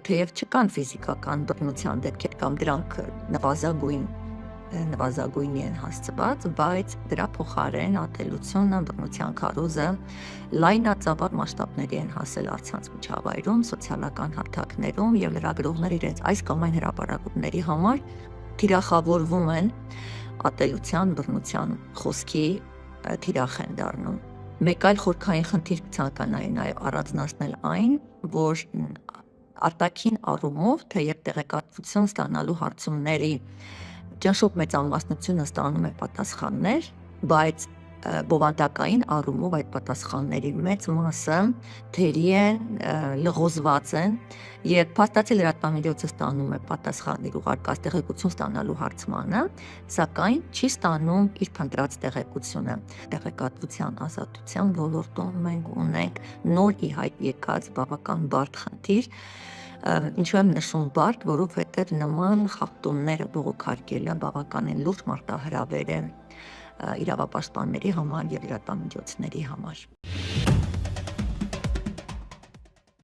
թեև չկան ֆիզիկական բռնության դեպքեր կամ դրանք նվազագույնի են հասցված, բայց դրա փոխարեն ատելությունը, բռնության քարոզը լայնածավալ մասշտաբների են հասել առցանց միջավայրում, սոցիալական հարթակներում եւ լրագրողները իրենց այս կամ այն հրապարակումների համար թիրախավորվում են ատելության, բռնության խոսքի թիրախ են դառնում։ Մեկ այլ խորքային խնդիր ցանկանայի նաև առանձնացնել այն, որ արտաքին առումով թեև տեղեկատվություն ստանալու հարցումների ճնշող մեծամասնությունը ստանում է պատասխաններ, բայց բովանդակային առումով այդ պատասխանների մեծ մասը թերի են, լղոզված են եւ փաստացի լրատվամիջոցը ստանում է պատասխաններ ուղարկած տեղեկություն ստանալու հարցմանը, սակայն չի ստանում իր փնտրած տեղեկությունը։ Տեղեկատվության ազատության ոլորտում մենք ունենք նոր ի հայտ եկած բավական բարդ խնդիր, ինչու եմ նշում բարդ, որովհետև նման խախտումները բողոքարկելը բավականին լուրջ մարտահրավեր է իրավապաշտպանների համար եւ լրատվամիջոցների համար։